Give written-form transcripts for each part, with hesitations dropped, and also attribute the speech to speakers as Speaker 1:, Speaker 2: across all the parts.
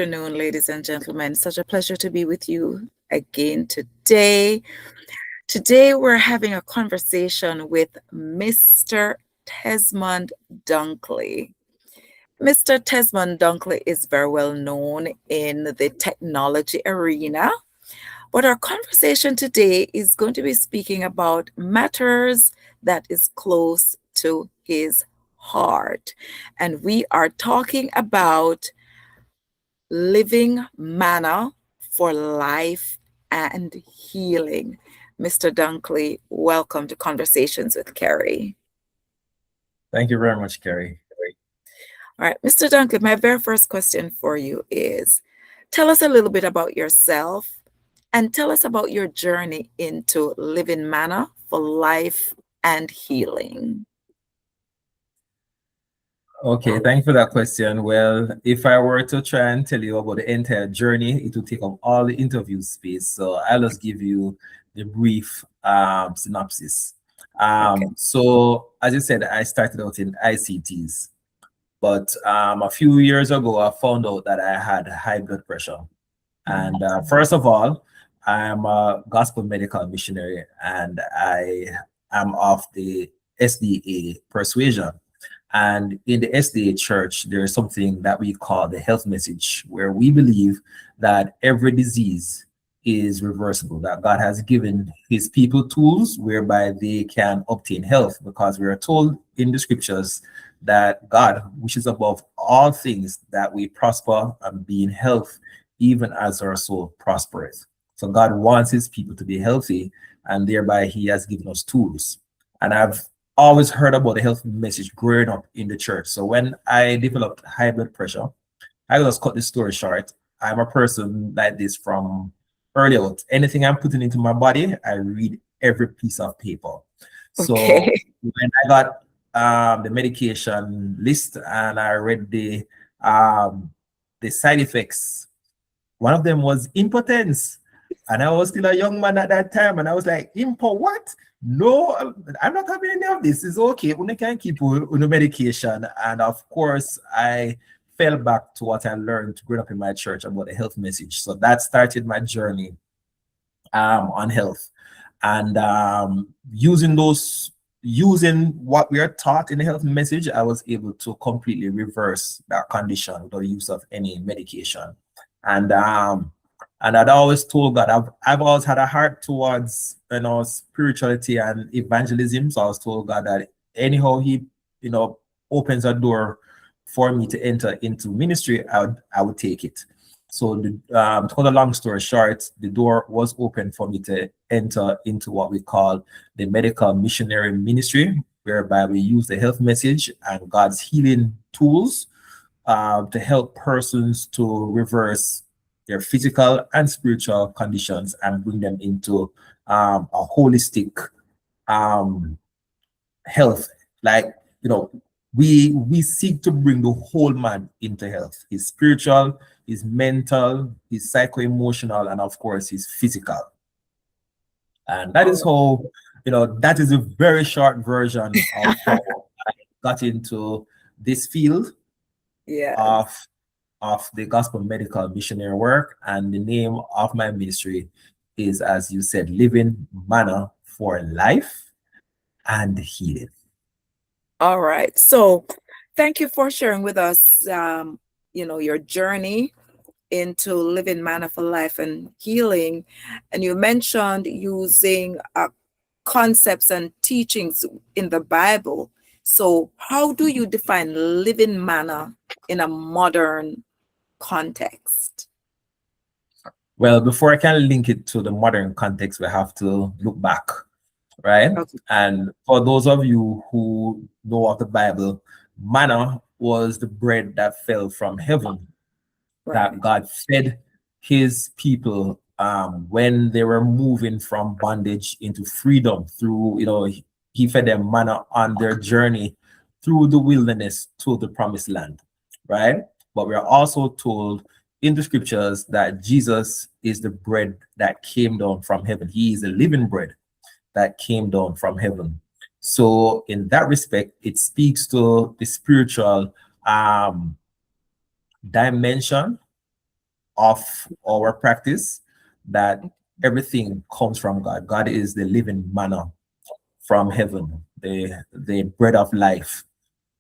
Speaker 1: Afternoon, ladies and gentlemen. Such a pleasure to be with you again today. Today, we're having a conversation with Mr. Tesmond Dunkley. Mr. Tesmond Dunkley is very well known in the technology arena, but our conversation today is going to be speaking about matters that is close to his heart. And we are talking about living manna for life and healing. Mr. Dunkley, welcome to Conversations with Kerry.
Speaker 2: Thank you very much, Kerry.
Speaker 1: All right, Mr. Dunkley, my very first question for you is tell us a little bit about yourself and tell us about your journey into living manna for life and healing.
Speaker 2: Okay, thank you for that question. Well, if I were to try and tell you about the entire journey, it would take up all the interview space. So I'll just give you the brief synopsis.
Speaker 1: Okay.
Speaker 2: So as you said, I started out in ICTs, but a few years ago, I found out that I had high blood pressure. And first of all, I am a gospel medical missionary, and I am of the SDA persuasion. And in the SDA church, there is something that we call the health message, where we believe that every disease is reversible, that God has given his people tools whereby they can obtain health, because we are told in the scriptures that God wishes above all things that we prosper and be in health, even as our soul prospereth. So God wants his people to be healthy, and thereby he has given us tools. And I've always heard about the health message growing up in the church. So when I developed high blood pressure, I will just cut the story short. I'm a person like this from early out. Anything I'm putting into my body, I read every piece of paper. So
Speaker 1: Okay.
Speaker 2: when I got the medication list and I read the side effects, one of them was impotence. And I was still a young man at that time, and I was like, Impo, what? No, I'm not having any of this. It's okay. We can keep on the medication. And of course, I fell back to what I learned growing up in my church about the health message. So that started my journey on health. And using what we are taught in the health message, I was able to completely reverse that condition without the use of any medication. And I'd always told God, I've always had a heart towards spirituality and evangelism. So I was told God that anyhow he opens a door for me to enter into ministry, I would take it. So to cut a long story short, the door was open for me to enter into what we call the medical missionary ministry, whereby we use the health message and God's healing tools to help persons to reverse their physical and spiritual conditions and bring them into a holistic health. Like, we seek to bring the whole man into health, his spiritual, his mental, his psycho-emotional, and of course his physical. And that is how, that is a very short version of how I got into this field of the gospel medical missionary work. And the name of my ministry is, as you said, Living Manna for Life and Healing.
Speaker 1: All right. So thank you for sharing with us, your journey into living manna for life and healing. And you mentioned using concepts and teachings in the Bible. So how do you define living manna in a modern context?
Speaker 2: Well, before I can link it to the modern context, we have to look back, right?
Speaker 1: Okay.
Speaker 2: And for those of you who know of the Bible, manna was the bread that fell from heaven, that God fed his people when they were moving from bondage into freedom through, he fed them manna on their journey through the wilderness to the promised land, right? But we are also told in the scriptures that Jesus is the bread that came down from heaven. He is the living bread that came down from heaven. So in that respect, it speaks to the spiritual dimension of our practice that everything comes from God. God is the living manna from heaven, the bread of life,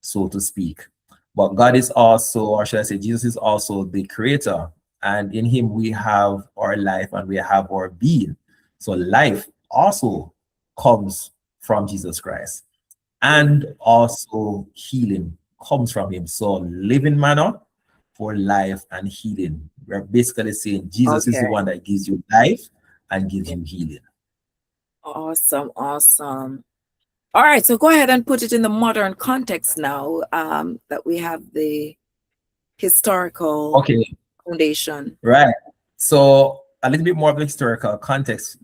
Speaker 2: so to speak. But God is also, or should I say, Jesus is also the creator. And in him we have our life and we have our being. So life also comes from Jesus Christ. And also healing comes from him. So living manner for life and healing. We're basically saying Jesus is the
Speaker 1: Okay.
Speaker 2: one that gives you life and gives you healing.
Speaker 1: Awesome. Awesome. All right. So go ahead and put it in the modern context now, that we have the historical
Speaker 2: Okay,
Speaker 1: foundation.
Speaker 2: right. So a little bit more of the historical context.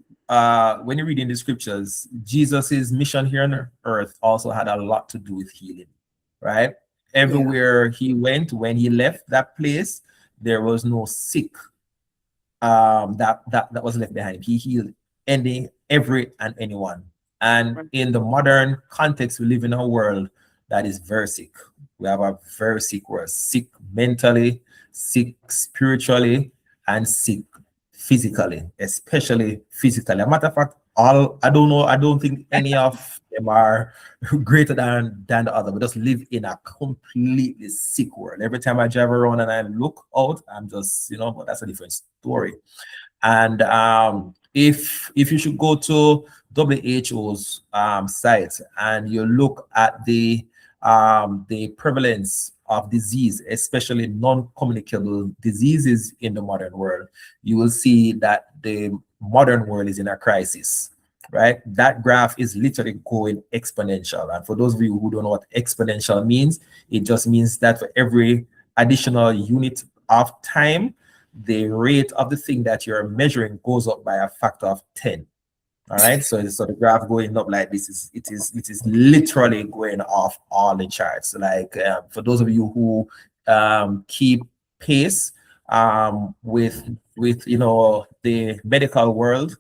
Speaker 2: When you read in the scriptures, Jesus's mission here on earth also had a lot to do with healing, right?
Speaker 1: Yeah.
Speaker 2: Everywhere he went, when he left that place, there was no sick that was left behind. He healed every and anyone. And
Speaker 1: Right.
Speaker 2: in the modern context, we live in a world that is very sick. We have a very sick world, sick mentally, sick spiritually, and sick physically, especially physically. A matter of fact, all I don't know, I don't think any of them are greater than the other. We just live in a completely sick world. Every time I drive around and I look out, I'm just, but that's a different story. And if you should go to WHO's site and you look at the prevalence of disease, especially non-communicable diseases in the modern world, you will see that the modern world is in a crisis, right? That graph is literally going exponential. And for those of you who don't know what exponential means, it just means that for every additional unit of time, the rate of the thing that you're measuring goes up by a factor of 10. All right, so the graph going up like this is literally going off all the charts. Like for those of you who keep pace with the medical world,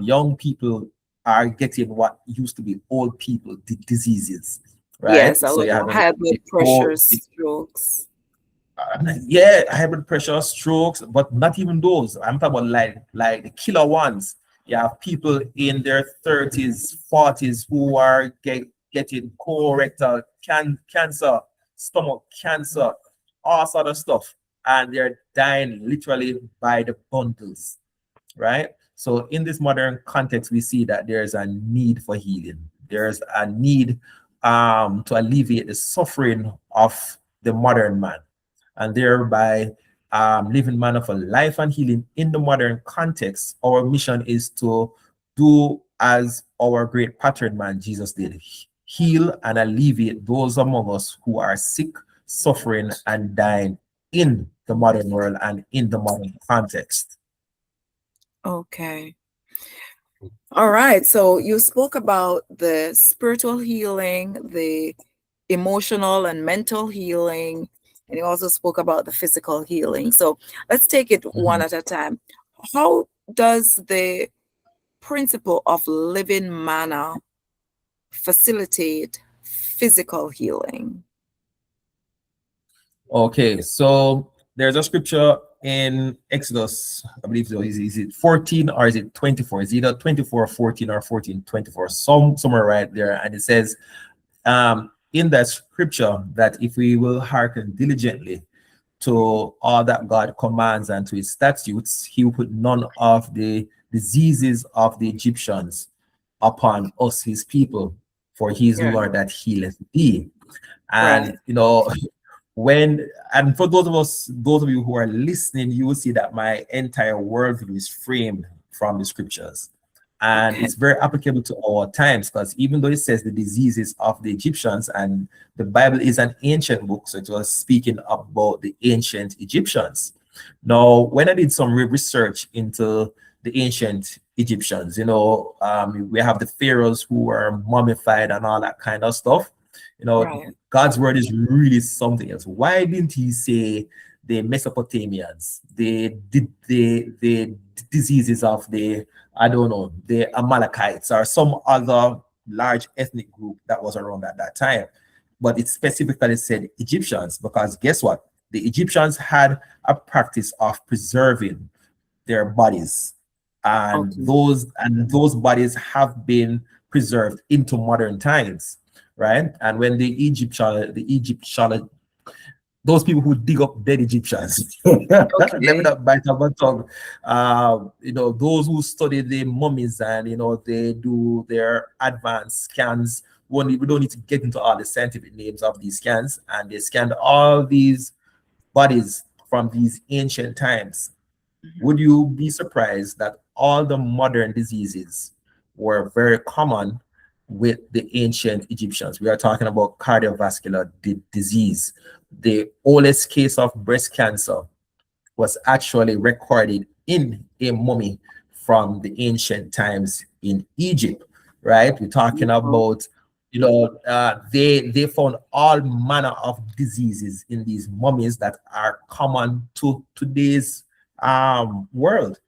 Speaker 2: young people are getting what used to be old people diseases,
Speaker 1: Yes.
Speaker 2: right?
Speaker 1: A
Speaker 2: So
Speaker 1: lot
Speaker 2: you
Speaker 1: of
Speaker 2: have
Speaker 1: high blood pressure, strokes.
Speaker 2: yeah, high blood pressure, strokes, but not even those. I'm talking about like the killer ones. You have people in their 30s, 40s who are getting colorectal cancer, stomach cancer, all sort of stuff, and they're dying literally by the bundles, right? So in this modern context, we see that there's a need for healing. There's a need to alleviate the suffering of the modern man, and thereby living manner for life and healing in the modern context. Our mission is to do as our great pattern man Jesus did, heal and alleviate those among us who are sick, suffering, and dying in the modern world and in the modern context.
Speaker 1: Okay. All right. So you spoke about the spiritual healing, the emotional and mental healing, and you also spoke about the physical healing. So let's take it one
Speaker 2: Mhm.
Speaker 1: at a time. How does the principle of living manna facilitate physical healing?
Speaker 2: Okay, so there's a scripture in Exodus, I believe so. Is it 14 or is it 24? It's either 24, 14 or 14, 24, somewhere right there. And it says in that scripture that if we will hearken diligently to all that God commands and to his statutes, he will put none of the diseases of the Egyptians upon us, his people, for he is the
Speaker 1: Yeah.
Speaker 2: Lord that healeth thee.
Speaker 1: Right.
Speaker 2: And and for those of you who are listening, you will see that my entire worldview is framed from the scriptures. And
Speaker 1: Okay.
Speaker 2: it's very applicable to our times because even though it says the diseases of the Egyptians, and the Bible is an ancient book, so it was speaking about the ancient Egyptians. Now, when I did some research into the ancient Egyptians, we have the pharaohs who were mummified and all that kind of stuff.
Speaker 1: Right.
Speaker 2: God's word is really something else. Why didn't he say the Mesopotamians, the diseases of the, I don't know, the Amalekites or some other large ethnic group that was around at that time? But it specifically said Egyptians because guess what? the Egyptians had a practice of preserving their bodies, and
Speaker 1: Okay.
Speaker 2: those bodies have been preserved into modern times, right? And when the Egyptian, those people who dig up dead Egyptians, let me
Speaker 1: Okay.
Speaker 2: not bite on my tongue. Those who study the mummies, and they do their advanced scans. We don't need to get into all the scientific names of these scans, and they scanned all these bodies from these ancient times.
Speaker 1: Mhm.
Speaker 2: Would you be surprised that all the modern diseases were very common with the ancient Egyptians? We are talking about cardiovascular disease. The oldest case of breast cancer was actually recorded in a mummy from the ancient times in Egypt, right? We're talking
Speaker 1: Wow.
Speaker 2: about, they found all manner of diseases in these mummies that are common to today's world.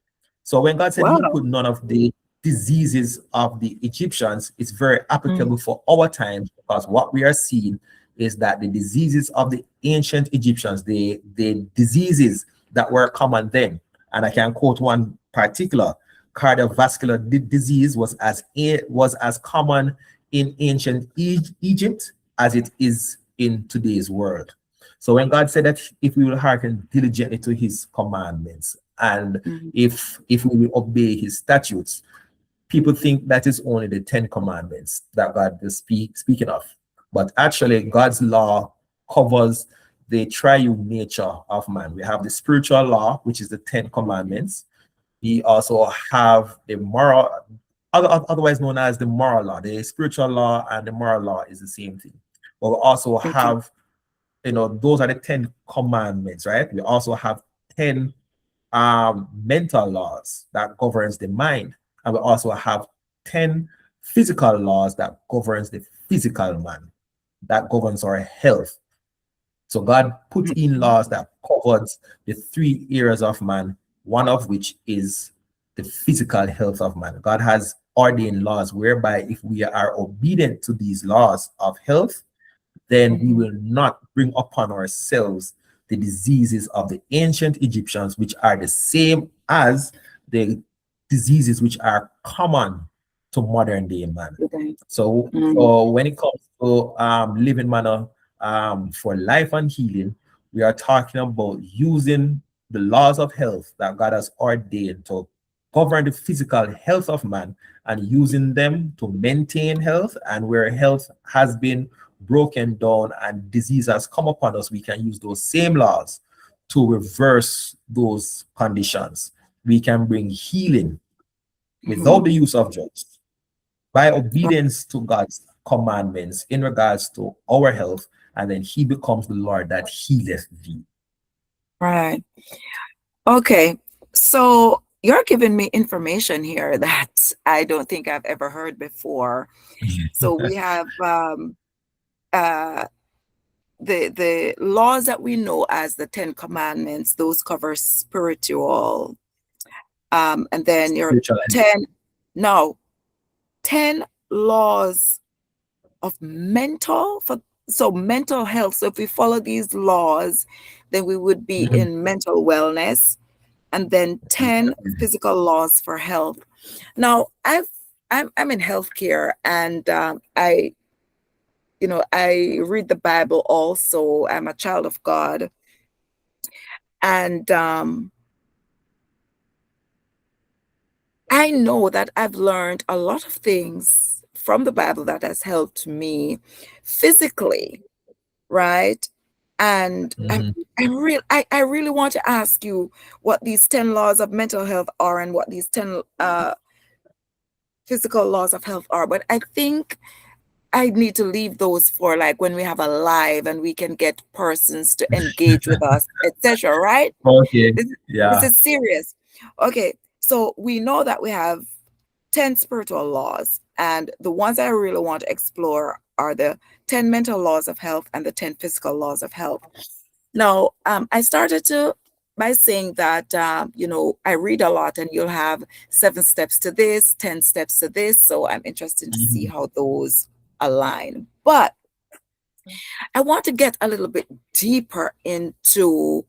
Speaker 2: So when God said He
Speaker 1: Wow.
Speaker 2: put none of the diseases of the Egyptians, it's very
Speaker 1: Mm,
Speaker 2: applicable for our times, because what we are seeing is that the diseases of the ancient Egyptians, the diseases that were common then, and I can quote one particular: cardiovascular disease was as common in ancient Egypt as it is in today's world. So when God said that if we will hearken diligently to His commandments, and
Speaker 1: mhm.
Speaker 2: if we will obey His statutes, people think that is only the Ten Commandments that God is speaking of. But actually, God's law covers the triune nature of man. We have the spiritual law, which is the Ten
Speaker 1: Okay.
Speaker 2: Commandments. We also have the moral, otherwise known as the moral law. The spiritual law and the moral law is the same thing. But we also
Speaker 1: Okay.
Speaker 2: have, those are the Ten Commandments, right? We also have 10 mental laws that governs the mind, and we also have 10 physical laws that governs the physical man, that governs our health. So God put in
Speaker 1: Mhm.
Speaker 2: laws that covers the three areas of man, one of which is the physical health of man. God has ordained laws whereby if we are obedient to these laws of health, then we
Speaker 1: Mhm.
Speaker 2: will not bring upon ourselves the diseases of the ancient Egyptians, which are the same as the diseases which are common to modern day man.
Speaker 1: Okay.
Speaker 2: So,
Speaker 1: Mm,
Speaker 2: so when it comes to living manner for life and healing, we are talking about using the laws of health that God has ordained to govern the physical health of man, and using them to maintain health. And where health has been broken down and disease has come upon us, we can use those same laws to reverse those conditions. We can bring healing without
Speaker 1: mhm.
Speaker 2: the use of drugs, by obedience to God's commandments in regards to our health, and then He becomes the Lord that healeth thee.
Speaker 1: Right. Okay. So you're giving me information here that I don't think I've ever heard before. So we have uh the laws that we know as the Ten Commandments, those cover spiritual. And then your
Speaker 2: Spiritual.
Speaker 1: 10, no, 10 laws of mental for so mental health. So if we follow these laws, then we would be
Speaker 2: Mhm.
Speaker 1: in mental wellness, and then 10 physical laws for health. Now, I'm in healthcare, and I read the Bible also. I'm a child of God, and I know that I've learned a lot of things from the Bible that has helped me physically, right? And
Speaker 2: Mhm.
Speaker 1: I really want to ask you what these 10 laws of mental health are and what these 10 physical laws of health are. But I think I need to leave those for like when we have a live and we can get persons to engage with us, etc. Right?
Speaker 2: Okay.
Speaker 1: This, this
Speaker 2: Yeah.
Speaker 1: is serious. Okay, so we know that we have 10 spiritual laws, and the ones I really want to explore are the 10 mental laws of health and the 10 physical laws of health. Now, I started to by saying that I read a lot, and you'll have 7 steps to this, 10 steps to this. So I'm interested to see
Speaker 2: Mhm.
Speaker 1: how those align. But I want to get a little bit deeper into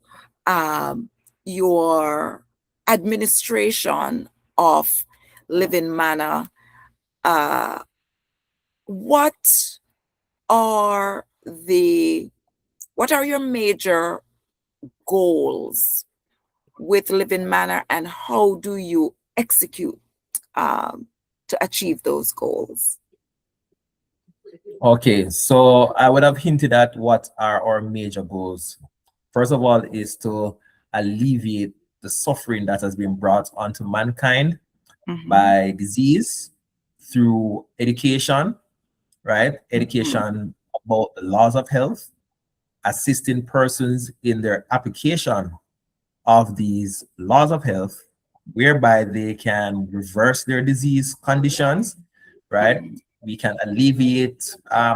Speaker 1: um, your administration of Living Manna. Uh, what are the what are your major goals with Living Manna, and how do you execute um, to achieve those goals?
Speaker 2: Okay, so I would have hinted at what are our major goals. First of all, is to alleviate the suffering that has been brought onto mankind
Speaker 1: Mhm,
Speaker 2: by disease through education, right?
Speaker 1: mhm.
Speaker 2: Education about the laws of health, assisting persons in their application of these laws of health, whereby they can reverse their disease conditions, right? We can alleviate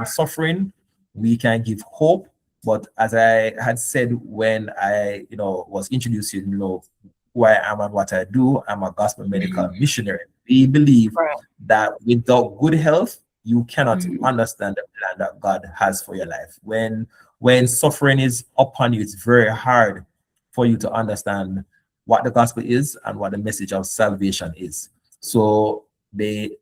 Speaker 2: suffering, we can give hope. But as I had said when I, was introducing, who I am and what I do, I'm a gospel medical
Speaker 1: Mhm.
Speaker 2: missionary. We believe
Speaker 1: Right.
Speaker 2: that without good health, you cannot
Speaker 1: Mhm.
Speaker 2: understand the plan that God has for your life. When suffering is upon you, it's very hard for you to understand what the gospel is and what the message of salvation is. So the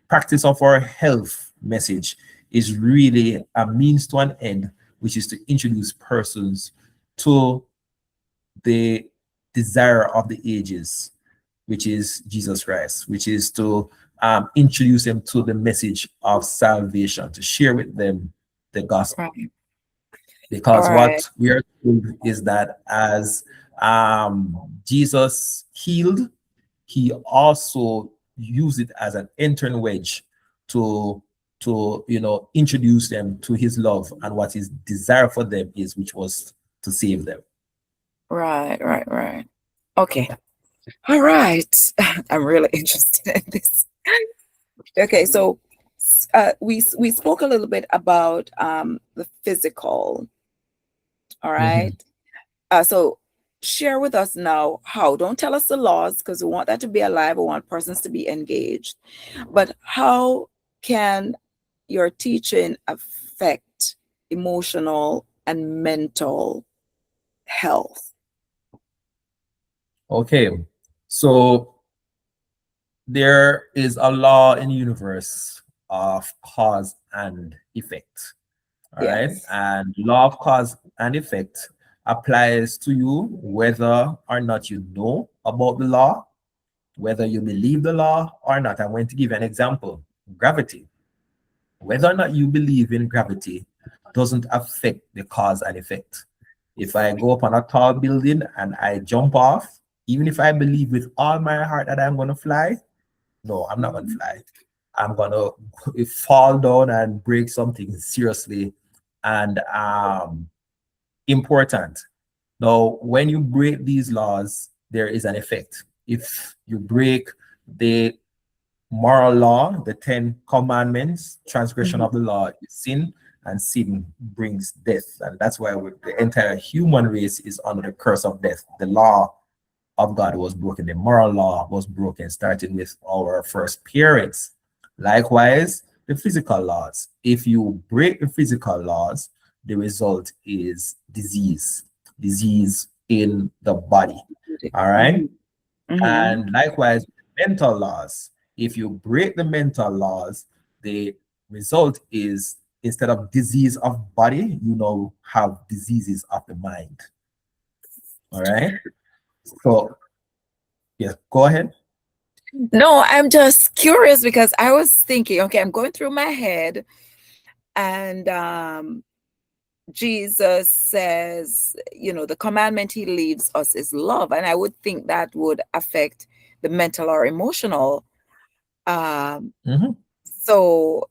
Speaker 2: practice of our health message is really a means to an end, which is to introduce persons to the desire of the ages, which is Jesus Christ, which is to introduce them to the message of salvation, to share with them the gospel.
Speaker 1: Right. All
Speaker 2: Because
Speaker 1: right.
Speaker 2: what we are told is that as Jesus healed, he also used it as an entering wedge to introduce them to his love and what his desire for them is, which was to save them.
Speaker 1: Right. Right. Right. Okay. All right. I'm really interested in this. Okay, so we spoke a little bit about the physical. All right.
Speaker 2: Mhm.
Speaker 1: So share with us now how. Don't tell us the laws because we want that to be alive. We want persons to be engaged. But how can your teaching affect emotional and mental health?
Speaker 2: Okay, so there is a law in the universe of cause and effect. All right.
Speaker 1: Yes.
Speaker 2: And law of cause and effect applies to you whether or not you know about the law, whether you believe the law or not. I'm going to give you an example. Gravity. Whether or not you believe in gravity doesn't affect the cause and effect. If I go up on a tall building and I jump off, even if I believe with all my heart that I'm going to fly, no, I'm not going to fly. I'm going to fall down and break something seriously and important. Now, when you break these laws, there is an effect. If you break the moral law, the 10 commandments, transgression
Speaker 1: Mhm.
Speaker 2: of the law is sin, and sin brings death. And that's why the entire human race is under the curse of death. The law of God was broken, the moral law was broken, starting with our first parents. Likewise, the physical laws. If you break the physical laws, the result is disease in the body. All right.
Speaker 1: Mhm. Mhm.
Speaker 2: And likewise, mental laws. If you break the mental laws, the result is instead of disease of body, you now have diseases of the mind. All right. So, yes, go ahead.
Speaker 1: No, I'm just curious because I was thinking, okay, I'm going through my head, and Jesus says, the commandment he leaves us is love. And I would think that would affect the mental or emotional. Um,
Speaker 2: Mhm.
Speaker 1: so,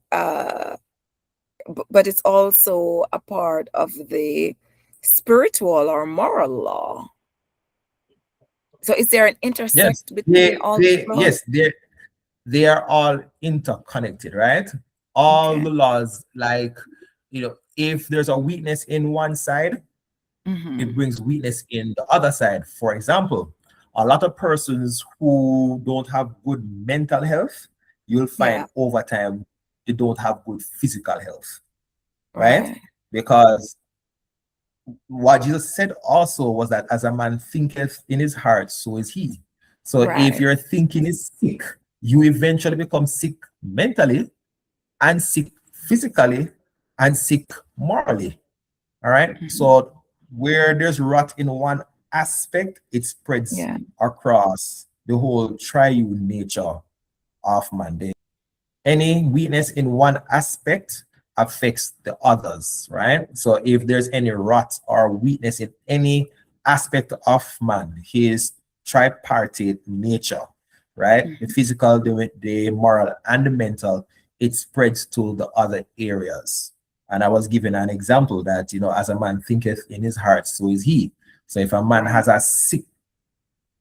Speaker 1: but it's also a part of the spiritual or moral law. So, is there an
Speaker 2: Yes,
Speaker 1: intersect between all of those?
Speaker 2: they are all interconnected, right? All
Speaker 1: Okay.
Speaker 2: the laws, like if there's a weakness in one side, it
Speaker 1: Hmm.
Speaker 2: brings weakness in the other side. For example, a lot of persons who don't have good mental health, you'll find
Speaker 1: Yeah.
Speaker 2: over time they don't have good physical health. right?
Speaker 1: Right.
Speaker 2: Because what Jesus said also was that as a man thinketh in his heart, so is he. So if
Speaker 1: Right.
Speaker 2: your thinking is sick, you eventually become sick mentally and sick physically and sick morally. All right.
Speaker 1: Mhm.
Speaker 2: So where there's rot in one aspect, it spreads
Speaker 1: Yeah.
Speaker 2: across the whole triune nature of man. Any weakness in one aspect affects the others, right? So if there's any rot or weakness in any aspect of man, his tripartite nature, right? The
Speaker 1: Mhm.
Speaker 2: physical, the moral, and the mental, it spreads to the other areas. And I was given an example that, as a man thinketh in his heart, so is he. So if a man
Speaker 1: Right.
Speaker 2: has a sick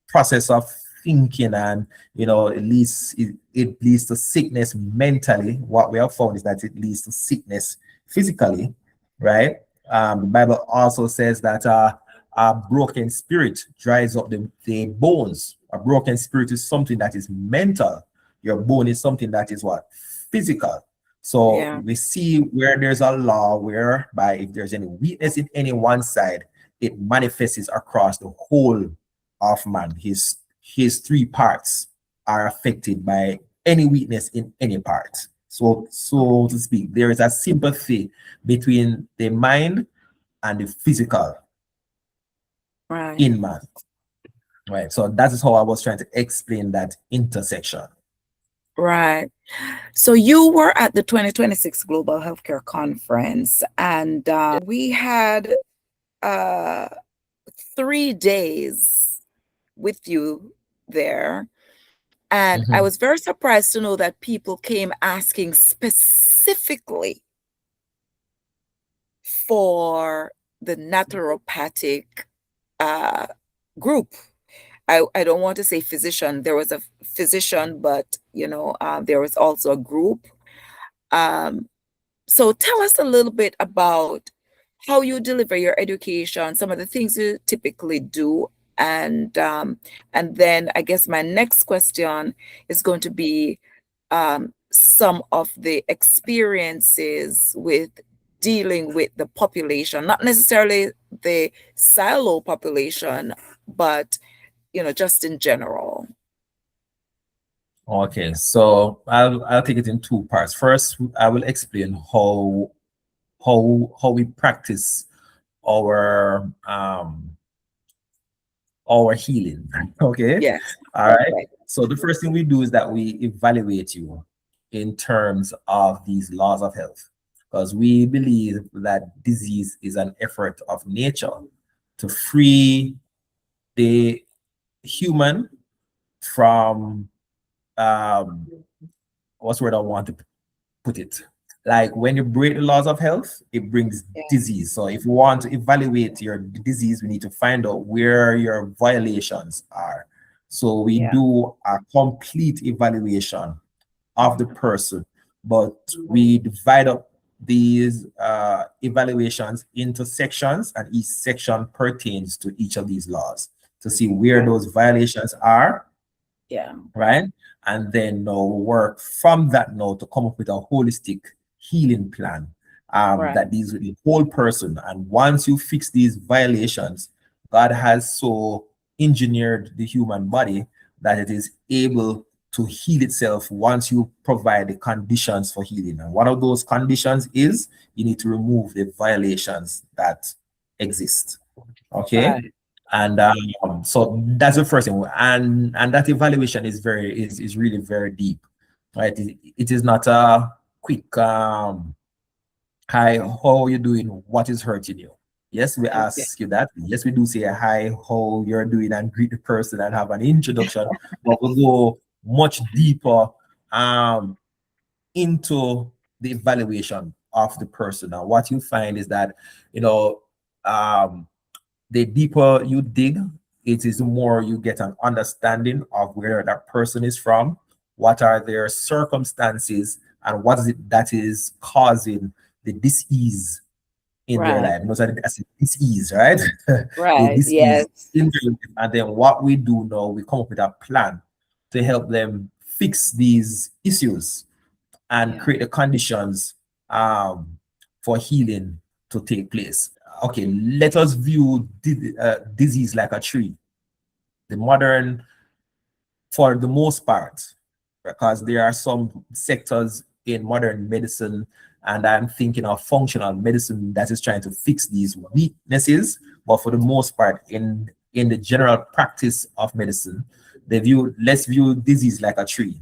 Speaker 2: process of thinking, and it leads to sickness mentally, what we have found is that it leads to sickness physically, right? The Bible also says that a broken spirit dries up the bones. A broken spirit is something that is mental. Your bone is something that is what? Physical. So
Speaker 1: Yeah.
Speaker 2: we see where there's a law whereby if there's any weakness in any one side, it manifests across the whole of man. His three parts are affected by any weakness in any part. So to speak, there is a sympathy between the mind and the physical
Speaker 1: Right.
Speaker 2: in man. Right. So that is how I was trying to explain that intersection.
Speaker 1: Right. So you were at the 2026 Global Healthcare Conference, and we had uh, 3 days with you there. And I
Speaker 2: Mhm.
Speaker 1: was very surprised to know that people came asking specifically for the naturopathic uh, group. I don't want to say physician. There was a physician, but there was also a group. Um, so tell us a little bit about how you deliver your education, some of the things you typically do, and then I guess my next question is going to be some of the experiences with dealing with the population, not necessarily the silo population, but just in general.
Speaker 2: Okay, so I'll take it in two parts. First, I will explain how we practice our healing. Okay.
Speaker 1: Yes.
Speaker 2: All right.
Speaker 1: Okay.
Speaker 2: So the first thing we do is that we evaluate you in terms of these laws of health, because we believe that disease is an effort of nature to free the human from um what's the word I want to put it? Like when you break the laws of health, it brings
Speaker 1: Yeah.
Speaker 2: disease. So if we want to evaluate your disease, we need to find out where your violations are. So we
Speaker 1: Yeah.
Speaker 2: do a complete evaluation of the person, but we divide up these evaluations into sections, and each section pertains to each of these laws to see where
Speaker 1: Right.
Speaker 2: those violations are,
Speaker 1: Yeah.
Speaker 2: right? And then now work from that now to come up with a holistic healing plan
Speaker 1: Right.
Speaker 2: that deals with the whole person. And once you fix these violations, God has so engineered the human body that it is able to heal itself once you provide the conditions for healing. And one of those conditions is you need to remove the violations that exist. Okay.
Speaker 1: Right.
Speaker 2: And so that's the first thing, and that evaluation is really very deep, right? It is not a quick hi, how are you doing, what is hurting you. Yes, we
Speaker 1: Okay.
Speaker 2: ask you that. Yes, we do say hi, how you're doing, and greet the person and have an introduction, but we'll go much deeper um into the evaluation of the person. And what you find is that you know um the deeper you dig, it is the more you get an understanding of where that person is from, what are their circumstances, and what is it that is causing the disease in their
Speaker 1: Right.
Speaker 2: life. You know, so that's a disease, right? The
Speaker 1: Right.
Speaker 2: disease
Speaker 1: Yes.
Speaker 2: in their life. And then what we do now, we come up with a plan to help them fix these issues and
Speaker 1: Yeah.
Speaker 2: create the conditions um, for healing to take place. Okay, let us view disease like a tree. The modern, for the most part, because there are some sectors in modern medicine, and I'm thinking of functional medicine that is trying to fix these weaknesses. But for the most part, in the general practice of medicine, let's view disease like a tree.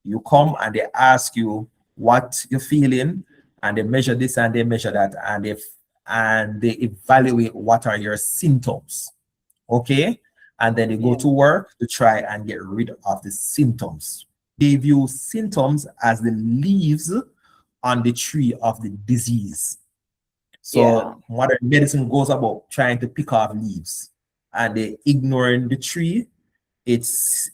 Speaker 2: You come and they ask you what you're feeling, and they measure this and they measure that, and they evaluate what are your symptoms. Okay, and then they go to work to try and get rid of the symptoms. They view symptoms as the leaves on the tree of the disease. So modern medicine goes about trying to pick off leaves, and they ignoring the tree, its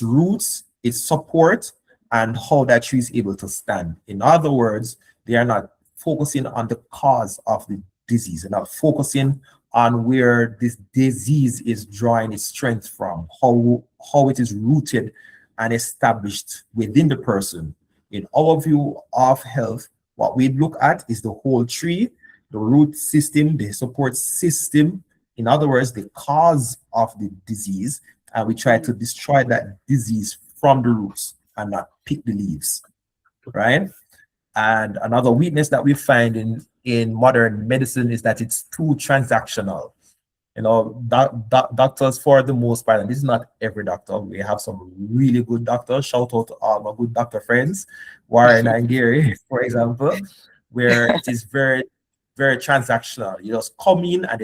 Speaker 2: roots, its support, and how that tree is able to stand. In other words, they are not focusing on the cause of the disease, and not focusing on where this disease is drawing its strength from, how it is rooted and established within the person. In our view of health, what we look at is the whole tree, the root system, the support system. In other words, the cause of the disease, and we try to destroy that disease from the roots and not pick the leaves, right? And another weakness that we find in modern medicine is that it's too transactional. You know, doctors, for the most part, and this is not every doctor, we have some really good doctors. Shout out to all my good doctor friends, Warren and Gary, for example, where it is very, very transactional. You just come in and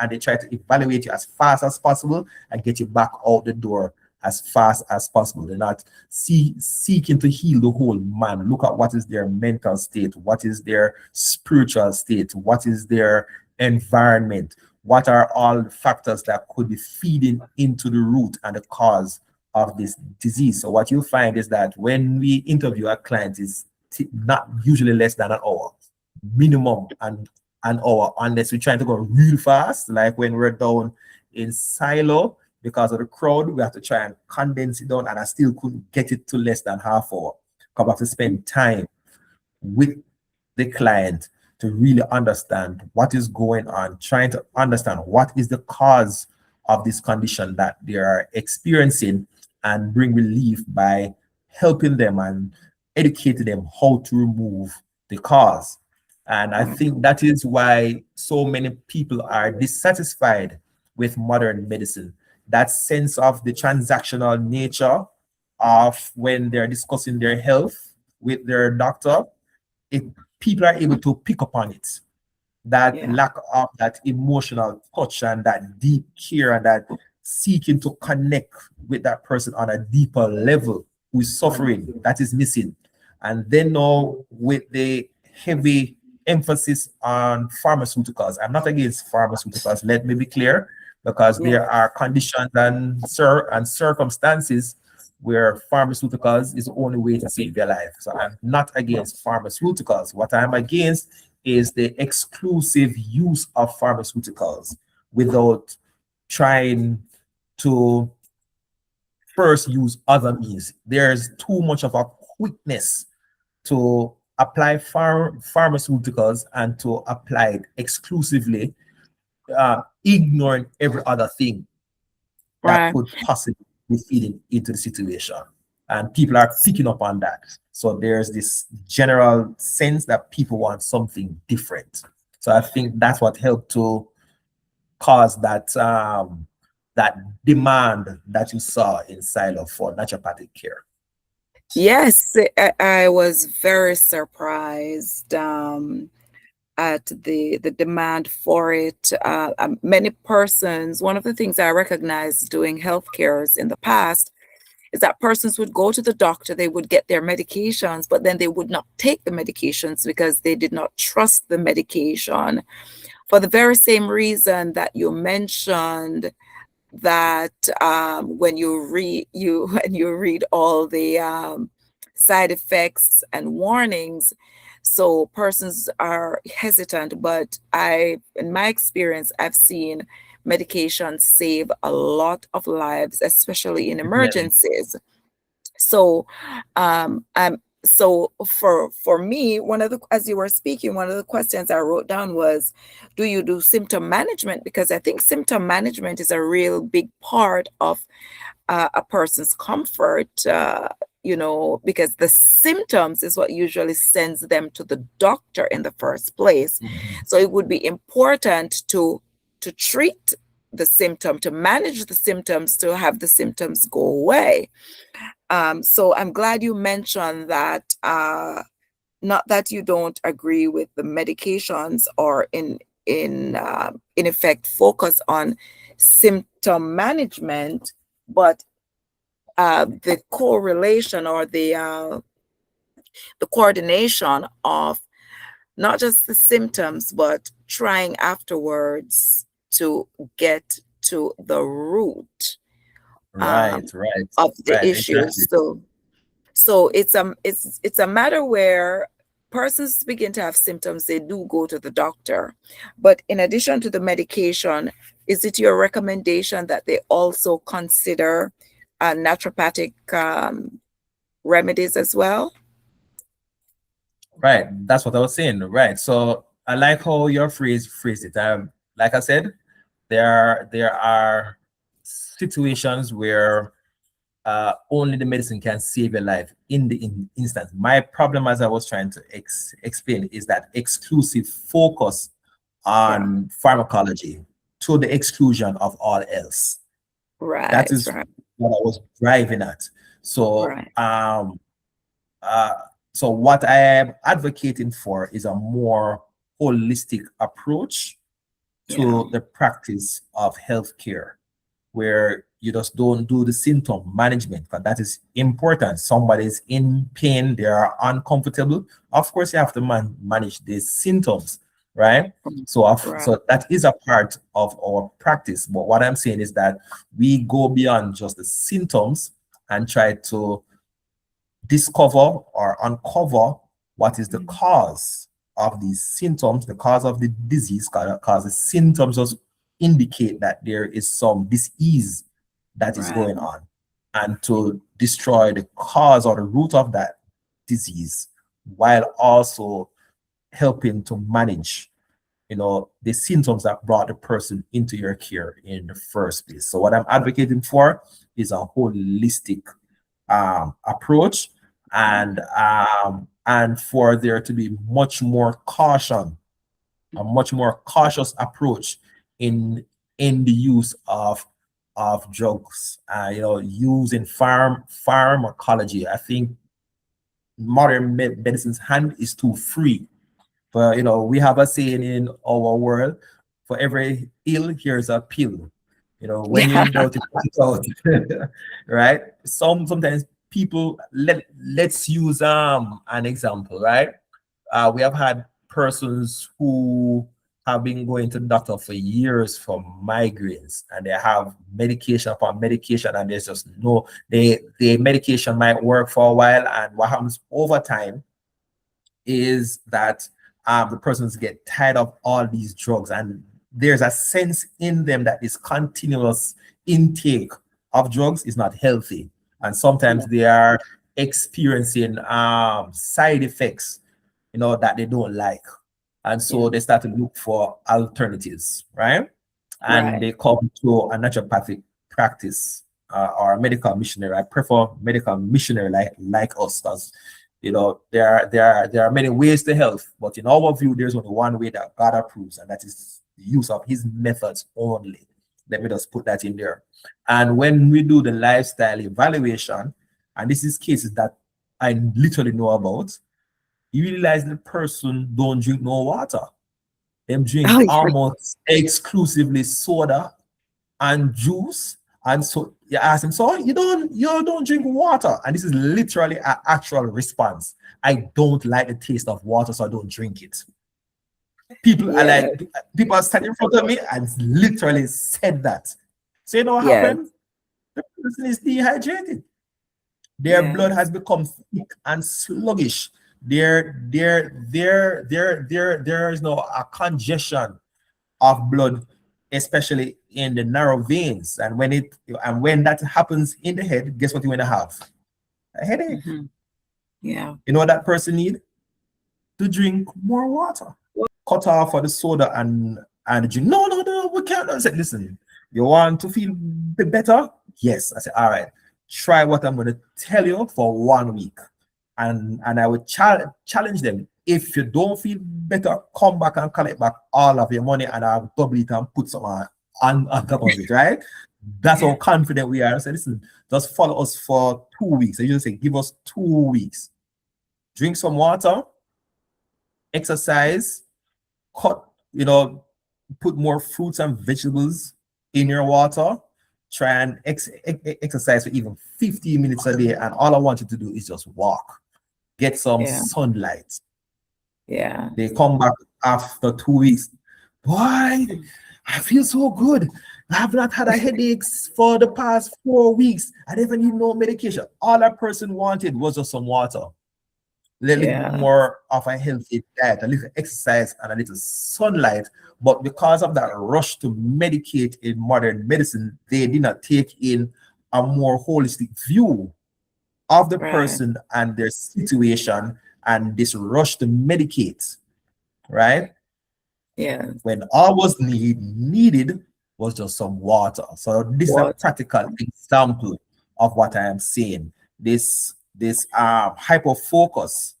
Speaker 2: they try to evaluate you as fast as possible and get you back out the door as fast as possible. They're not seeking to heal the whole man. Look at what is their mental state, what is their spiritual state, what is their environment, what are all the factors that could be feeding into the root and the cause of this disease. So what you find is that when we interview our clients, is not usually less than an hour, minimum an hour, unless we're trying to go real fast, like when we're down in silo. Because of the crowd, we have to try and condense it down, and I still couldn't get it to less than half hour. Because I have to spend time with the client to really understand what is going on, trying to understand what is the cause of this condition that they are experiencing, and bring relief by helping them and educating them how to remove the cause. And I think that is why so many people are dissatisfied with modern medicine. That sense of the transactional nature of when they're discussing their health with their doctor, people are able to pick up on it. That lack of that emotional touch and that deep care and that seeking to connect with that person on a deeper level who is suffering, that is missing. And then now with the heavy emphasis on pharmaceuticals, I'm not against pharmaceuticals, let me be clear, because there are conditions and circumstances where pharmaceuticals is the only way to save your life. So I'm not against pharmaceuticals. What I'm against is the exclusive use of pharmaceuticals without trying to first use other means. There's too much of a quickness to apply pharmaceuticals and to apply it exclusively, ignoring every other thing that could possibly be feeding into the situation. And people are picking up on that. So there's this general sense that people want something different. So I think that's what helped to cause that that demand that you saw in Silo for naturopathic care.
Speaker 1: Yes, I was very surprised at the demand for it. Many persons, one of the things I recognized doing healthcares in the past is that persons would go to the doctor, they would get their medications, but then they would not take the medications because they did not trust the medication, for the very same reason that you mentioned, that when you read all the side effects and warnings, so persons are hesitant. But in my experience, I've seen medication save a lot of lives, especially in emergencies. So So for me, one of the, as you were speaking, one of the questions I wrote down was, do you do symptom management? Because I think symptom management is a real big part of a person's comfort, because the symptoms is what usually sends them to the doctor in the first place.
Speaker 2: Mhm.
Speaker 1: So it would be important to treat the symptom, to manage the symptoms, to have the symptoms go away. So I'm glad you mentioned that. Not that you don't agree with the medications, or in effect focus on symptom management, but the correlation, or the coordination of not just the symptoms, but trying afterwards to get to the root
Speaker 2: Right,
Speaker 1: um,
Speaker 2: right,
Speaker 1: of the
Speaker 2: right,
Speaker 1: issue.
Speaker 2: exactly.
Speaker 1: So it's a matter where persons begin to have symptoms, they do go to the doctor. But in addition to the medication, is it your recommendation that they also consider naturopathic remedies as well?
Speaker 2: Right, that's what I was saying. Right. So I like how your phrased it. Like I said, there are situations where only the medicine can save your life in the instance. My problem, as I was trying to explain, is that exclusive focus
Speaker 1: Yeah.
Speaker 2: on pharmacology to the exclusion of all else. That
Speaker 1: Right,
Speaker 2: is
Speaker 1: right,
Speaker 2: what I was driving at. So,
Speaker 1: right.
Speaker 2: uh, so what I am advocating for is a more holistic approach
Speaker 1: Yeah.
Speaker 2: to the practice of healthcare, where you just don't do the symptom management, but that is important. Somebody's in pain, they are uncomfortable. Of course, you have to manage these symptoms, right?
Speaker 1: Mm.
Speaker 2: So
Speaker 1: Right.
Speaker 2: that is a part of our practice. But what I'm saying is that we go beyond just the symptoms and try to discover or uncover what is the
Speaker 1: Mm.
Speaker 2: cause of these symptoms, the cause of the disease, because the symptoms just indicate that there is some disease that is
Speaker 1: Right.
Speaker 2: going on, and to destroy the cause or the root of that disease while also helping to manage the symptoms that brought the person into your care in the first place. So what I'm advocating for is a holistic approach, and for there to be much more caution, a much more cautious approach in the use of drugs. Using pharmacology. I think modern medicine's hand is too free. But we have a saying in our world: for every ill, here's a pill. When you're
Speaker 1: Yeah.
Speaker 2: in doubt, you put it out. Right? Sometimes people let's use an example, right? We have had persons who have been going to the doctor for years for migraines, and they have medication upon medication, and there's just no, the medication might work for a while, and what happens over time is that the persons get tired of all these drugs, and there's a sense in them that this continuous intake of drugs is not healthy, and sometimes
Speaker 1: Yeah.
Speaker 2: they are experiencing side effects that they don't like, and
Speaker 1: Yeah.
Speaker 2: so they start to look for alternatives, right? And
Speaker 1: Right.
Speaker 2: they come to a naturopathic practice, or a medical missionary. I prefer medical missionary like us, because there are many ways to health, but in our view, there's only one way that God approves, and that is the use of His methods only. Let me just put that in there. And when we do the lifestyle evaluation, and this is cases that I literally know about, you realize the person don't drink no water. Them drink
Speaker 1: Oh, yeah.
Speaker 2: almost exclusively soda and juice. And so you ask him, so you don't drink water? And this is literally an actual response. I don't like the taste of water, so I don't drink it.
Speaker 1: Yeah.
Speaker 2: People are standing in front of me and literally said that. So you know what
Speaker 1: Yes.
Speaker 2: happened? The person is dehydrated. Their blood
Speaker 1: Yes.
Speaker 2: has become thick and sluggish. There is no a congestion of blood, especially in the narrow veins. And when that happens in the head, guess what you're gonna have? A headache.
Speaker 1: Mhm. Yeah.
Speaker 2: You know what that person need? To drink more water. Cut off for the soda and the drink. No, no, no, we can't. I said, listen, you want to feel better? Yes. I said, all right, try what I'm going to tell you for 1 week. And I would challenge them. If you don't feel better, come back and collect back all of your money and I'll double it and put some on top of it, right? That's how confident we are. I said, listen, just follow us for 2 weeks. I usually say, give us 2 weeks. Drink some water, exercise, cut, put more fruits and vegetables in your water. Try and exercise for even 15 minutes a day. And all I want you to do is just walk. Get some sunlight.
Speaker 1: Yeah.
Speaker 2: They come back after 2 weeks. Boy, I feel so good. I have not had a headaches for the past 4 weeks. I never need no medication. All that person wanted was just some water. A little bit more of a healthy diet, a little exercise, and a little sunlight. But because of that rush to medicate in modern medicine, they did not take in a more holistic view of the person and their situation, and this rush to medicate, right?
Speaker 1: Yeah.
Speaker 2: When all was needed was just some water. So this is a practical example of what I am saying. This hyper focus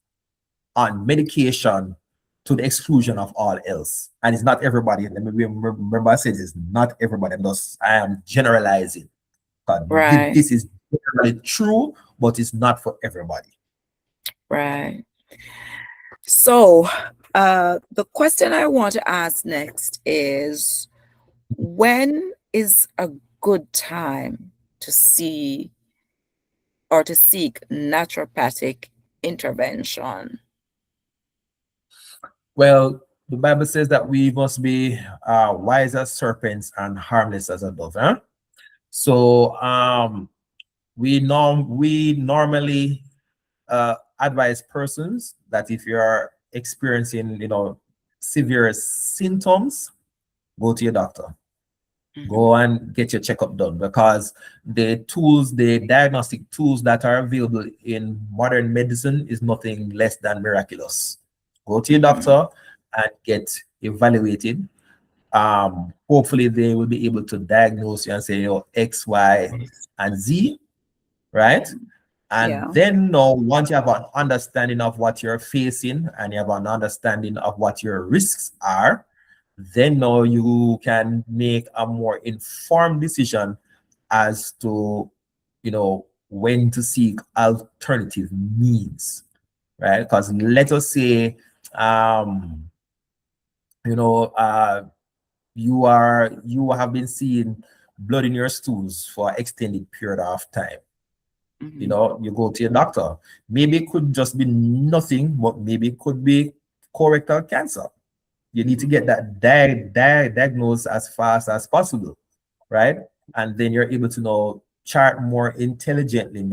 Speaker 2: on medication to the exclusion of all else. And it's not everybody. Let me remember I said it's not everybody. I am generalizing. This is generally true, but it's not for everybody.
Speaker 1: Right. So the question I want to ask next is, when is a good time to see or to seek naturopathic intervention?
Speaker 2: Well, the Bible says that we must be wise as serpents and harmless as a dove. Huh? So we normally advise persons that if you are experiencing, severe symptoms, go to your doctor. Go and get your checkup done, because the diagnostic tools that are available in modern medicine is nothing less than miraculous. Go to your doctor and get evaluated. Hopefully they will be able to diagnose you and say, X, Y, and Z, right? And then once you have an understanding of what you're facing and you have an understanding of what your risks are, then now you can make a more informed decision as to, when to seek alternative means, right? Because let us say, you have been seeing blood in your stools for an extended period of time. You go to your doctor. Maybe it could just be nothing, but maybe it could be colorectal cancer. You need to get that diagnosed as fast as possible, right? And then you're able to chart more intelligently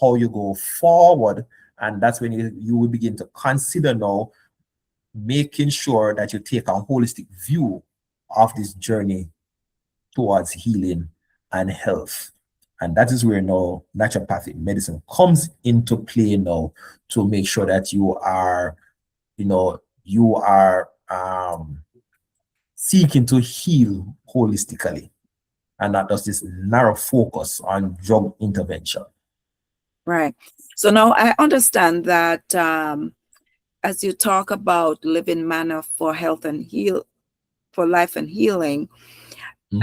Speaker 2: how you go forward. And that's when you will begin to consider making sure that you take a holistic view of this journey towards healing and health. And that is where naturopathic medicine comes into play to make sure that you are seeking to heal holistically and not just this narrow focus on drug intervention.
Speaker 1: Right. So now I understand that as you talk about living manna for health and for life and healing,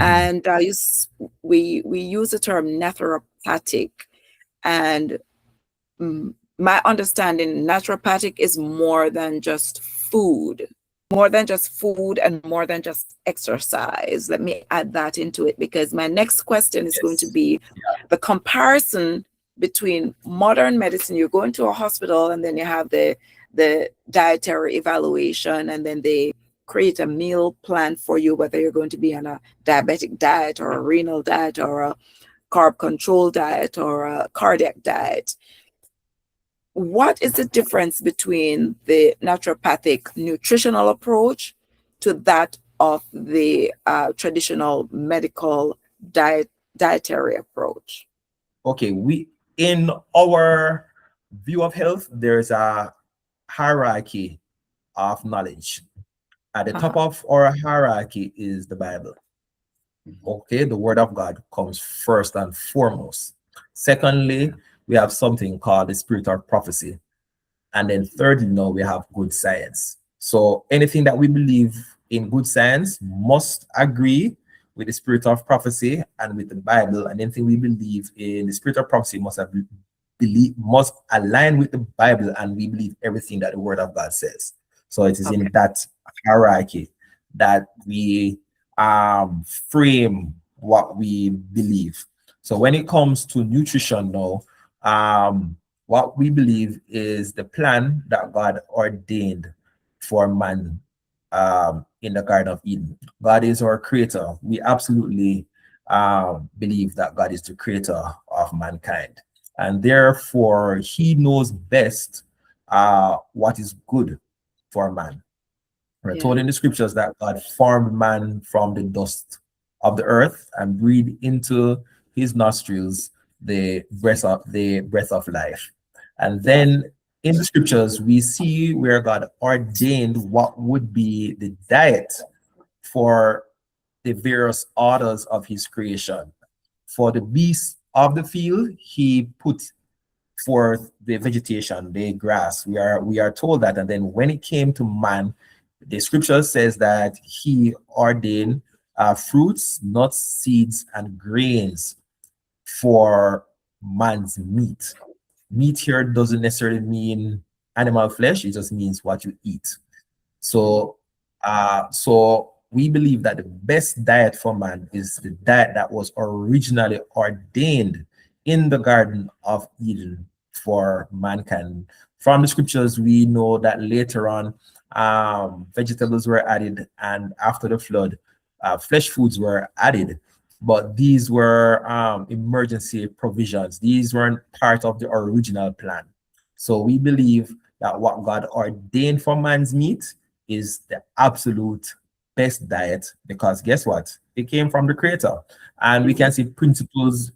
Speaker 1: and we use the term naturopathic, and my understanding, naturopathic is more than just food and more than just exercise. Let me add that into it, because my next question is going to be the comparison between modern medicine. You go into a hospital and then you have the dietary evaluation, and then they create a meal plan for you, whether you're going to be on a diabetic diet or a renal diet or a carb control diet or a cardiac diet. What is the difference between the naturopathic nutritional approach to that of the traditional medical dietary approach?
Speaker 2: Okay, in our view of health, there's a hierarchy of knowledge. At the top
Speaker 1: Uh-huh.
Speaker 2: of our hierarchy is the Bible.
Speaker 1: Mhm.
Speaker 2: Okay, the word of God comes first and foremost. Secondly, we have something called the spirit of prophecy. And then thirdly, no, we have good science. So anything that we believe in good science must agree with the spirit of prophecy and with the Bible. And anything we believe in the spirit of prophecy must align with the Bible, and we believe everything that the word of God says. So it is
Speaker 1: Okay.
Speaker 2: in that hierarchy that we frame what we believe. So when it comes to nutrition now, what we believe is the plan that God ordained for man in the Garden of Eden. God is our creator. We absolutely believe that God is the creator of mankind. And therefore, he knows best what is good for man. We're told
Speaker 1: Yeah.
Speaker 2: in the scriptures that God formed man from the dust of the earth and breathed into his nostrils the breath of life. And
Speaker 1: Yeah.
Speaker 2: then in the scriptures, we see where God ordained what would be the diet for the various orders of his creation. For the beasts of the field, he put forth the vegetation, the grass. We are told that. And then when it came to man, the scripture says that he ordained fruits, nuts, seeds, and grains for man's meat. Meat here doesn't necessarily mean animal flesh, it just means what you eat.
Speaker 1: Mhm.
Speaker 2: So we believe that the best diet for man is the diet that was originally ordained in the Garden of Eden for mankind. From the scriptures, we know that later on, vegetables were added, and after the flood, flesh foods were added. But these were emergency provisions. These weren't part of the original plan. So we believe that what God ordained for man's meat is the absolute best diet, because guess what? It came from the creator. And we can
Speaker 1: Mhm.
Speaker 2: see principles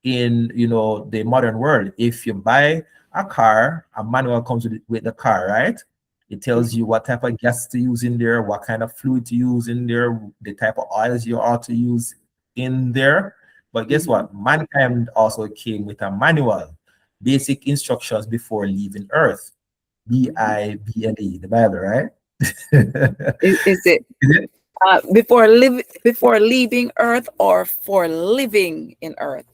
Speaker 2: in the modern world. If you buy a car, a manual comes with the car, right? It tells
Speaker 1: Mhm.
Speaker 2: you what type of gas to use in there, what kind of fluid to use in there, the type of oils you ought to use in there. But guess
Speaker 1: Mhm.
Speaker 2: what? Mankind also came with a manual, basic instructions before leaving Earth.
Speaker 1: Mhm.
Speaker 2: Bible, the Bible, right?
Speaker 1: Is it
Speaker 2: Is it?
Speaker 1: before leaving Earth or for living in Earth?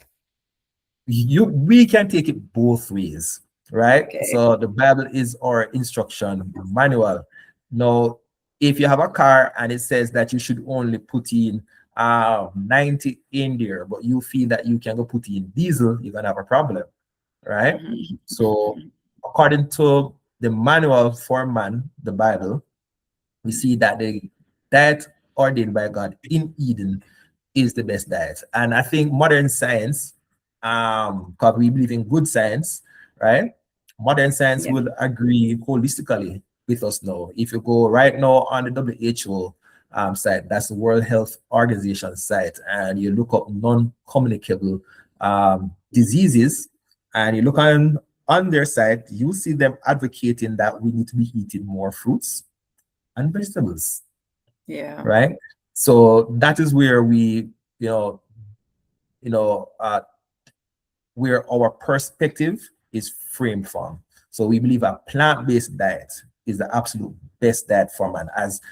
Speaker 2: We can take it both ways, right?
Speaker 1: Okay.
Speaker 2: So the Bible is our instruction manual. Now, if you have a car and it says that you should only put in 90 in there, but you feel that you can go put in diesel, you're gonna have a problem, right?
Speaker 1: Mhm.
Speaker 2: So according to the manual for man, the Bible, we see that the diet ordained by God in Eden is the best diet. And I think modern science, because we believe in good science, right? Modern science
Speaker 1: Yeah.
Speaker 2: will agree holistically with us now. If you go right now on the WHO site, that's the World Health Organization site, and you look up non-communicable diseases, and you look on their site, you see them advocating that we need to be eating more fruits and vegetables,
Speaker 1: Yeah.
Speaker 2: right? So that is where we, you know, you know, uh, where our perspective is framed from. So we believe a plant-based diet is the absolute best diet for man, as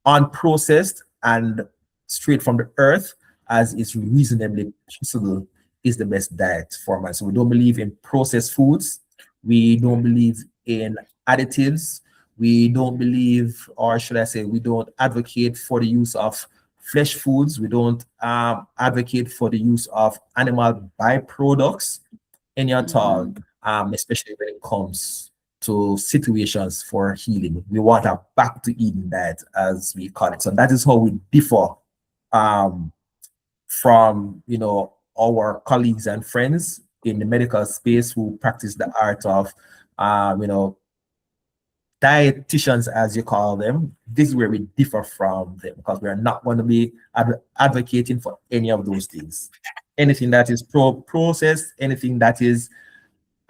Speaker 2: unprocessed and straight from the earth as is reasonably possible is the best diet for man. So we don't believe in processed foods. We don't believe in additives. We don't believe, or should I say, we don't advocate for the use of flesh foods. We don't advocate for the use of animal byproducts any at all,
Speaker 1: Mhm.
Speaker 2: especially when it comes to situations for healing. We want a back to Eden diet, as we call it. So that is how we differ um, from our colleagues and friends in the medical space who practice the art of um, you know dietitians, as you call them. This is where we differ from them, because we are not going to be advocating for any of those things. Anything that is processed, anything that is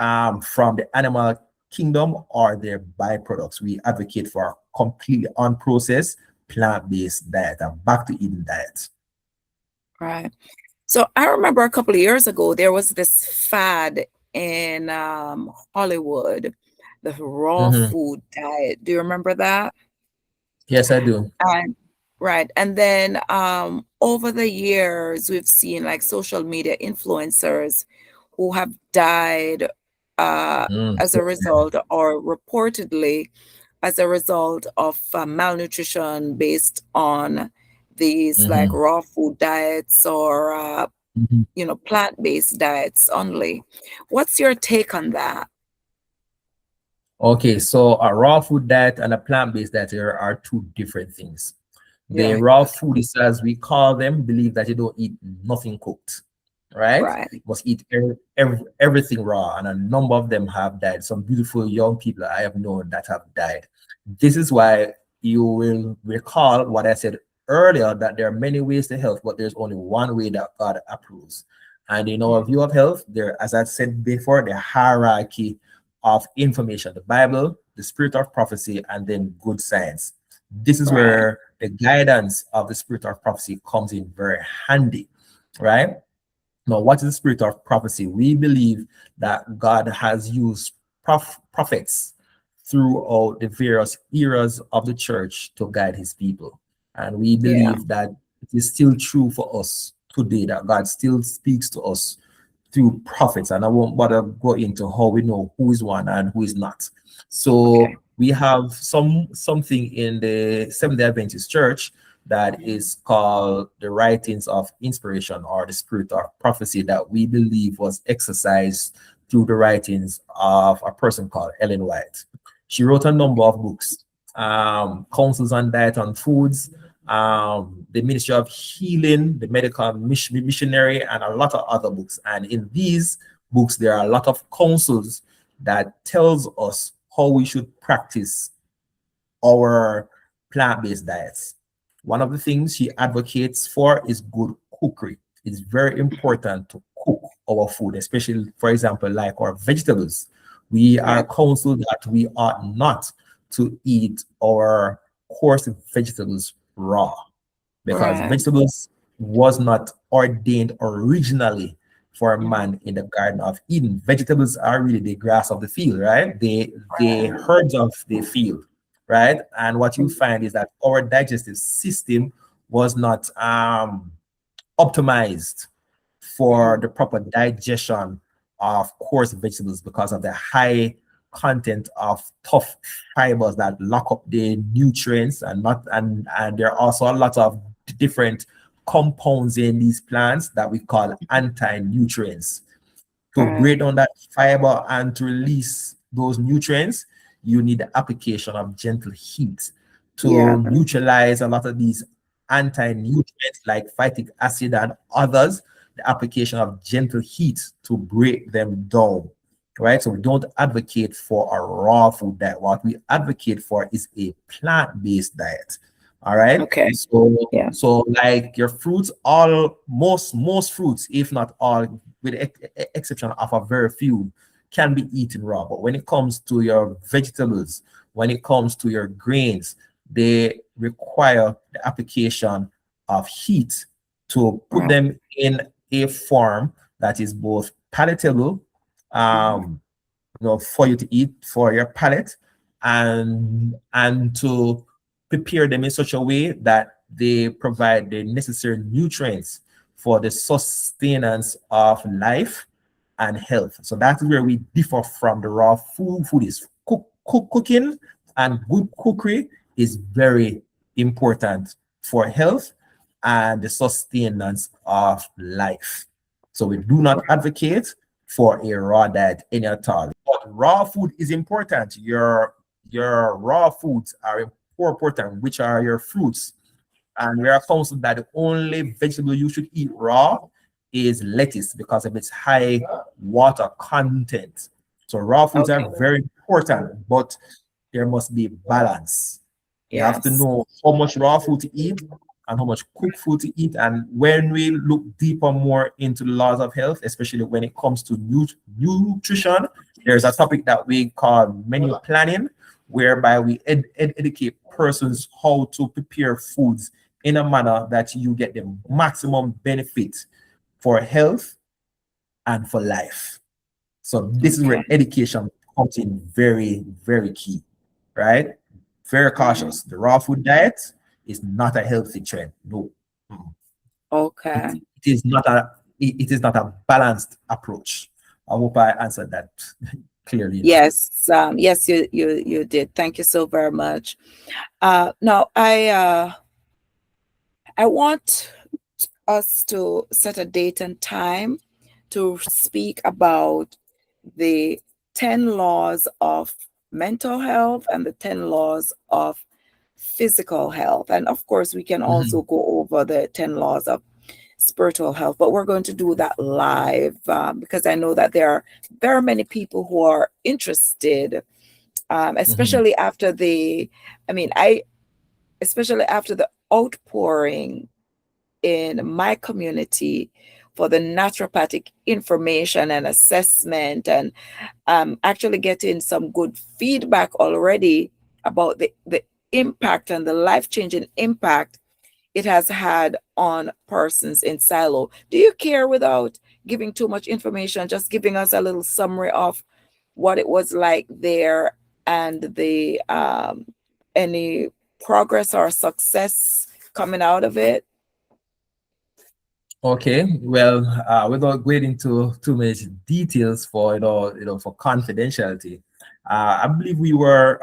Speaker 2: from the animal kingdom or their byproducts. We advocate for a completely unprocessed plant-based diet, a back to Eden diet.
Speaker 1: Right. So I remember a couple of years ago, there was this fad in Hollywood, the raw
Speaker 2: Mhm.
Speaker 1: food diet. Do you remember that?
Speaker 2: Yes, I do.
Speaker 1: And right. And then over the years, we've seen like social media influencers who have died uh, as a result, or reportedly as a result of malnutrition based on these like
Speaker 2: Mhm.
Speaker 1: raw food diets, or
Speaker 2: Mhm.
Speaker 1: plant-based diets only. What's your take on that?
Speaker 2: Okay, so a raw food diet and a plant-based diet are two different things. The
Speaker 1: Yeah,
Speaker 2: raw foodies, as we call them, believe that you don't eat nothing cooked, right?
Speaker 1: right.
Speaker 2: You must eat everything raw, and a number of them have died. Some beautiful young people I have known that have died. This is why you will recall what I said earlier, that there are many ways to health, but there's only one way that God approves. And in our view of health, there, as I said before, the hierarchy of information, the Bible, the spirit of prophecy, and then good science. This is
Speaker 1: Right.
Speaker 2: where the guidance of the spirit of prophecy comes in very handy, right? Now, what is the spirit of prophecy? We believe that God has used prophets throughout the various eras of the church to guide his people. And we
Speaker 1: Yeah.
Speaker 2: believe that it is still true for us today, that God still speaks to us through prophets. And I won't bother go into how we know who is one and who is not.
Speaker 1: Okay.
Speaker 2: So we have something in the Seventh-day Adventist Church that is called the writings of inspiration, or the spirit of prophecy, that we believe was exercised through the writings of a person called Ellen White. She wrote a number of books, Counsels on Diet and Foods, the Ministry of Healing, the Medical Missionary, and a lot of other books. And in these books, there are a lot of counsels that tells us how we should practice our plant-based diets. One of the things she advocates for is good cookery. It's very important to cook our food, especially, for example, like our vegetables. We are
Speaker 1: Right.
Speaker 2: counseled that we ought not to eat our coarse vegetables raw, because
Speaker 1: Right.
Speaker 2: vegetables was not ordained originally for
Speaker 1: Mhm.
Speaker 2: man in the Garden of Eden. Vegetables are really the grass of the field, right? The
Speaker 1: Right.
Speaker 2: herbs of the field, right? And what you
Speaker 1: Mhm.
Speaker 2: find is that our digestive system was not optimized for
Speaker 1: Mhm.
Speaker 2: the proper digestion of coarse vegetables, because of the high content of tough fibers that lock up the nutrients, and not and there are also a lot of different compounds in these plants that we call anti-nutrients. To
Speaker 1: Right.
Speaker 2: break down that fiber and to release those nutrients, you need the application of gentle heat
Speaker 1: Yeah.
Speaker 2: to neutralize a lot of these anti-nutrients like phytic acid and others. The application of gentle heat to break them down, right? So we don't advocate for a raw food diet. What we advocate for is a plant-based diet. All right.
Speaker 1: Okay. Yeah.
Speaker 2: So like your fruits, all most fruits, if not all, with the exception of a very few, can be eaten raw. But when it comes to your vegetables, when it comes to your grains, they require the application of heat to put
Speaker 1: Right.
Speaker 2: them in a form that is both palatable,
Speaker 1: Mhm.
Speaker 2: um, for you to eat for your palate, and to prepare them in such a way that they provide the necessary nutrients for the sustenance of life and health. So that's where we differ from the raw food. Food is cooking, and good cookery is very important for health and the sustenance of life. So we do not advocate for a raw diet any at all. But raw food is important. Your raw foods are important, which are your fruits. And we are counseled that the only vegetable you should eat raw is lettuce because of its high water content. So raw foods are
Speaker 1: Okay.
Speaker 2: very important, but there must be balance. You have to
Speaker 1: Yes.
Speaker 2: know how much raw food to eat and how much cooked food to eat. And when we look deeper more into the laws of health, especially when it comes to nutrition, There's a topic that we call menu planning, whereby we educate persons how to prepare foods in a manner that you get the maximum benefit for health and for life. So this is where
Speaker 1: Okay.
Speaker 2: education comes in very, very key, right? Very
Speaker 1: Mm,
Speaker 2: cautious. The raw food diet is not a healthy trend. No. Mm. It,
Speaker 1: okay.
Speaker 2: it is not a it is not a balanced approach. I hope I answered that clearly enough.
Speaker 1: Yes, yes, you did. Thank you so very much. Now I want us to set a date and time to speak about the 10 laws of mental health and the 10 laws of physical health. And of course, we can also
Speaker 2: Mhm.
Speaker 1: go over the 10 laws of spiritual health, but we're going to do that live because I know that there are very many people who are interested,
Speaker 2: Mhm.
Speaker 1: especially after I especially after the outpouring in my community for the naturopathic information and assessment, and actually getting some good feedback already about the impact and the life-changing impact it has had on persons in silo. Do you care, without giving too much information, just giving us a little summary of what it was like there, and the any progress or success coming out of it?
Speaker 2: Okay, well, without going into too much details for for confidentiality, I believe we were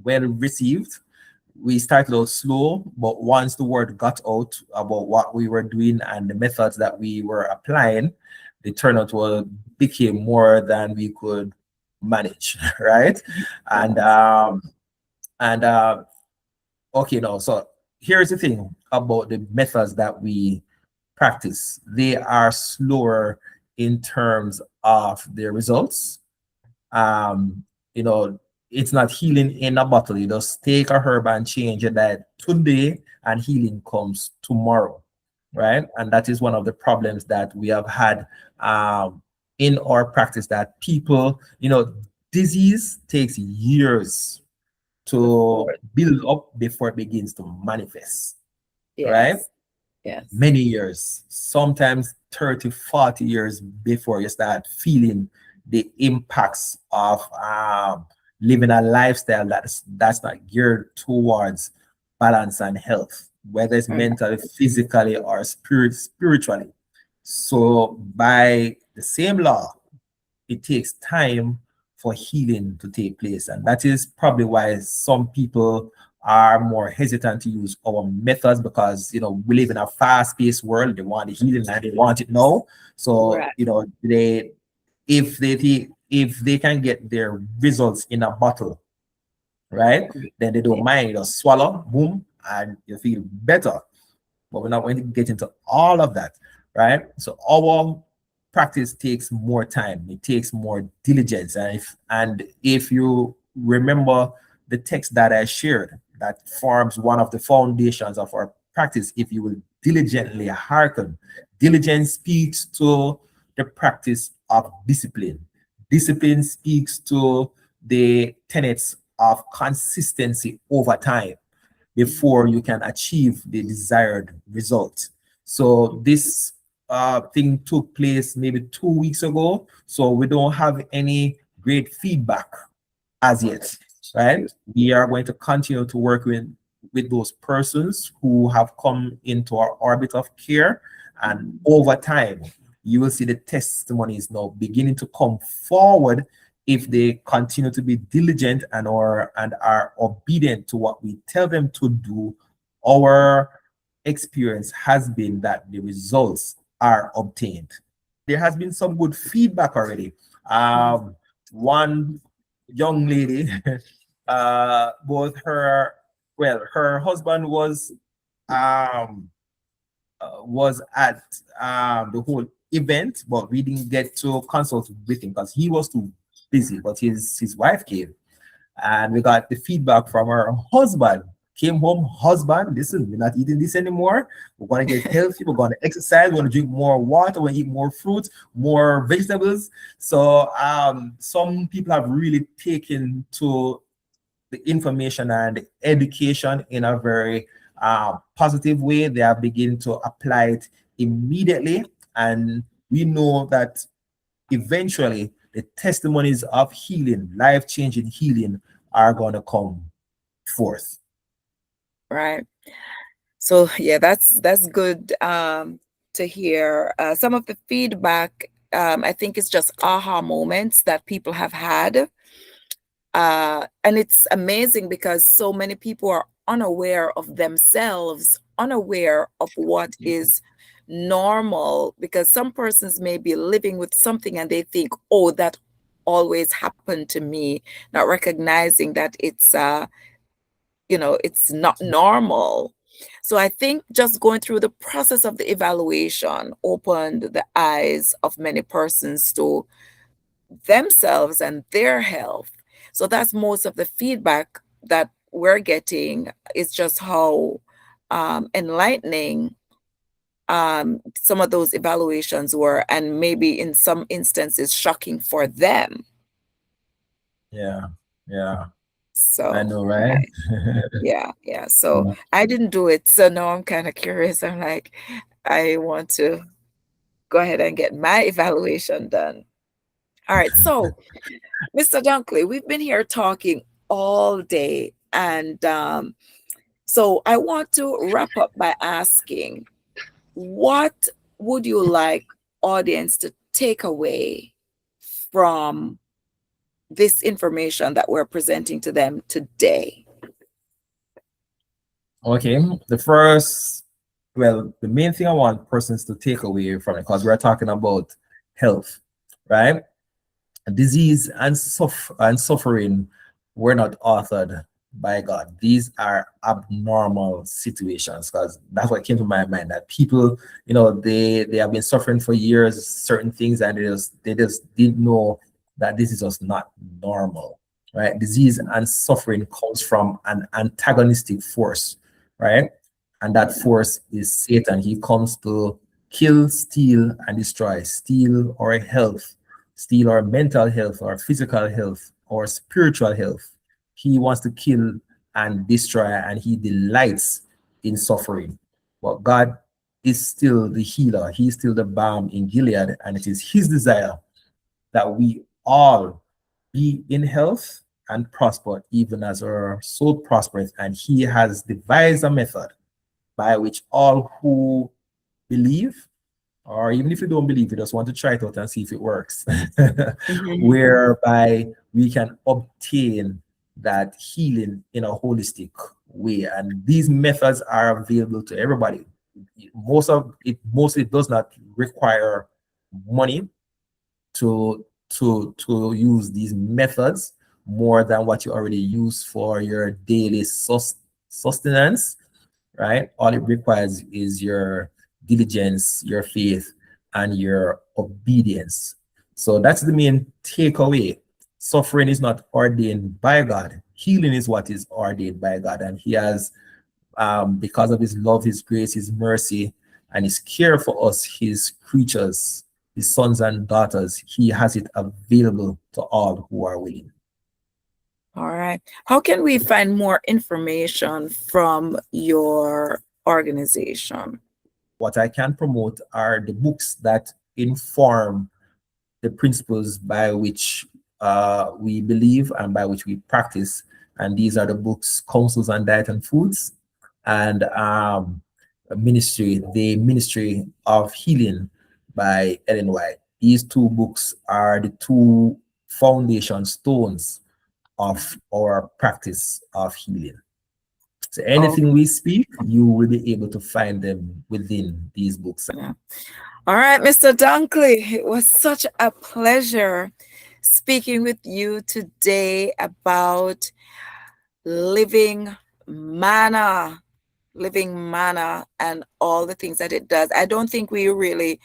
Speaker 2: well received. We started out slow, but once the word got out about what we were doing and the methods that we were applying, the turnout became more than we could manage, right? And
Speaker 1: Yes.
Speaker 2: and okay, now so here's the thing about the methods that we practice. They are slower in terms of their results. um you know it's not healing in a bottle. You just take a herb and change your diet today and healing comes tomorrow, right? And that is one of the problems that we have had in our practice, that people, disease takes years to
Speaker 1: Before.
Speaker 2: build up before it begins to manifest, right?
Speaker 1: Yes. Yes.
Speaker 2: Many years, sometimes 30, 40 years before you start feeling the impacts of living a lifestyle that's not geared towards balance and health, whether it's
Speaker 1: Mm,
Speaker 2: mentally, physically, or spiritually. So by the same law, it takes time for healing to take place. And that is probably why some people are more hesitant to use our methods, because we live in a fast-paced world. They want the healing and they want it now. So
Speaker 1: right.
Speaker 2: they if they can get their results in a bottle, right, then they don't
Speaker 1: Yeah.
Speaker 2: mind. You just swallow, boom, and you feel better. But we're not going to get into all of that, right? So our practice takes more time. It takes more diligence. And if you remember the text that I shared, that forms one of the foundations of our practice, if you will diligently hearken. Diligence speaks to the practice of discipline. Discipline speaks to the tenets of consistency over time before you can achieve the desired result. So this thing took place maybe 2 weeks ago. So we don't have any great feedback as yet, right? We are going to continue to work with those persons who have come into our orbit of care. And over time, you will see the testimonies now beginning to come forward if they continue to be diligent and are obedient to what we tell them to do. Our experience has been that the results are obtained. There has been some good feedback already. One young lady, both her husband um was at the whole event, but we didn't get to consult with him because he was too busy. But his wife came, and we got the feedback from her husband Came home, husband, listen, we're not eating this anymore. We're going to get healthy. We're going to exercise. We're going to drink more water. We're going to eat more fruits, more vegetables. So some people have really taken to the information and the education in a very positive way. They are beginning to apply it immediately. And we know that eventually the testimonies of healing, life-changing healing, are going to come forth.
Speaker 1: Right. So yeah, that's good to hear. Some of the feedback, I think it's just aha moments that people have had. And it's amazing because so many people are unaware of themselves, unaware of what is normal, because some persons may be living with something and they think, oh, that always happened to me, not recognizing that it's it's not normal. So I think just going through the process of the evaluation opened the eyes of many persons to themselves and their health. So that's most of the feedback that we're getting. Is just how enlightening some of those evaluations were, and maybe in some instances shocking for them.
Speaker 2: Yeah, yeah, I
Speaker 1: So
Speaker 2: know, right?
Speaker 1: yeah. So I didn't do it. So now I'm kind of curious. I'm like, I want to go ahead and get my evaluation done. All right. So, Mr. Dunkley, we've been here talking all day. And so I want to wrap up by asking, what would you like audience to take away from this information that we're presenting to them today?
Speaker 2: Okay, the main thing I want persons to take away from it, because we're talking about health, right? Disease and suffering were not authored by God. These are abnormal situations, because that's what came to my mind, that people, they have been suffering for years, certain things, and they just didn't know that this is just not normal, right? Disease and suffering comes from an antagonistic force, right? And that force is Satan. He comes to kill, steal, and destroy. Steal our health, steal our mental health, our physical health, our spiritual health. He wants to kill and destroy, and he delights in suffering. But God is still the healer. He is still the balm in Gilead, and it is his desire that we all be in health and prosper, even as our soul prospers. And he has devised a method by which all who believe, or even if you don't believe, you just want to try it out and see if it works, whereby we can obtain that healing in a holistic way. And these methods are available to everybody. Mostly does not require money to use these methods more than what you already use for your daily sustenance, right? All it requires is your diligence, your faith, and your obedience. So that's the main takeaway. Suffering is not ordained by God. Healing is what is ordained by God. And he has, because of his love, his grace, his mercy, and his care for us, his creatures, his sons and daughters, he has it available to all who are willing.
Speaker 1: All right. How can we find more information from your organization?
Speaker 2: What I can promote are the books that inform the principles by which we believe and by which we practice. And these are the books, Counsels on Diet and Foods, and the Ministry of Healing by Ellen White. These two books are the two foundation stones of our practice of healing. So anything we speak, you will be able to find them within these books.
Speaker 1: Yeah. All right, Mr. Dunkley, it was such a pleasure speaking with you today about living manna, and all the things that it does. I don't think we really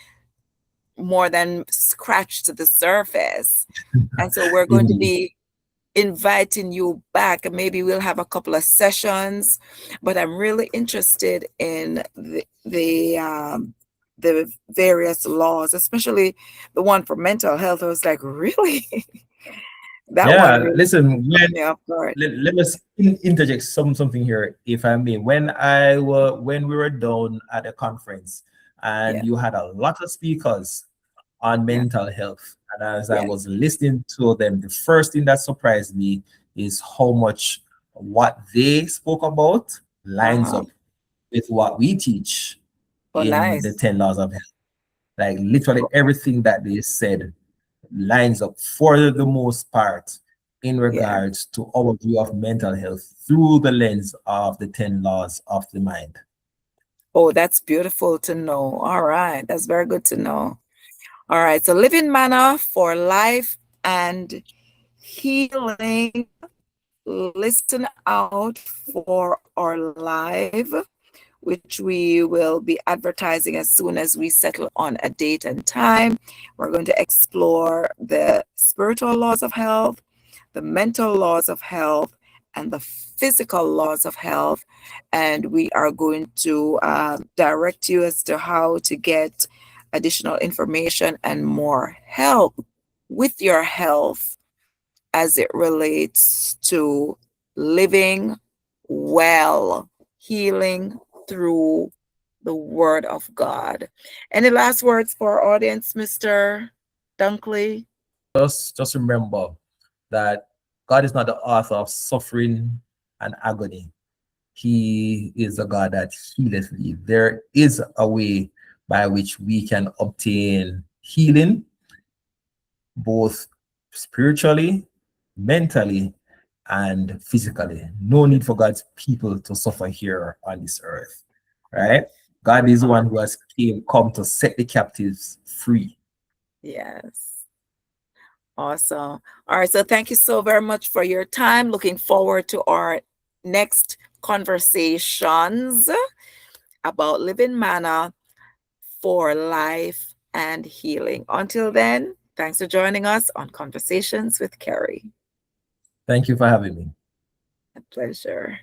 Speaker 1: more than scratched the surface. And so we're going to be inviting you back. Maybe we'll have a couple of sessions, but I'm really interested in the various laws, especially the one for mental health. I was like, really? That one
Speaker 2: Yeah,
Speaker 1: really
Speaker 2: listen,
Speaker 1: caught me off guard.
Speaker 2: let us interject something here, if I may. When we were down at a conference, and
Speaker 1: Yeah,
Speaker 2: you had a lot of speakers on
Speaker 1: yeah,
Speaker 2: mental health, and as I
Speaker 1: yeah.
Speaker 2: was listening to them, the first thing that surprised me is how much what they spoke about lines
Speaker 1: Uh-huh.
Speaker 2: up with what we teach
Speaker 1: Oh,
Speaker 2: in the
Speaker 1: nice.
Speaker 2: 10 laws of health. Like literally everything that they said lines up for the most part in
Speaker 1: Yeah.
Speaker 2: regards to our view of mental health through the lens of the 10 laws of the mind.
Speaker 1: Oh, that's beautiful to know. All right. That's very good to know. All right. So living manna for life and healing. Listen out for our live, which we will be advertising as soon as we settle on a date and time. We're going to explore the spiritual laws of health, the mental laws of health, and the physical laws of health. And we are going to direct you as to how to get additional information and more help with your health as it relates to living well, healing through the Word of God. Any last words for our audience, Mr. Dunkley?
Speaker 2: Just remember that God is not the author of suffering and agony. He is a God that healeth thee. There is a way by which we can obtain healing, both spiritually, mentally, and physically. No need for God's people to suffer here on this earth, right? God is the one who has come to set the captives free.
Speaker 1: Yes. Awesome. All right. So thank you so very much for your time. Looking forward to our next conversations about living manna for life and healing. Until then, thanks for joining us on Conversations with Carrie.
Speaker 2: Thank you for having me.
Speaker 1: A pleasure.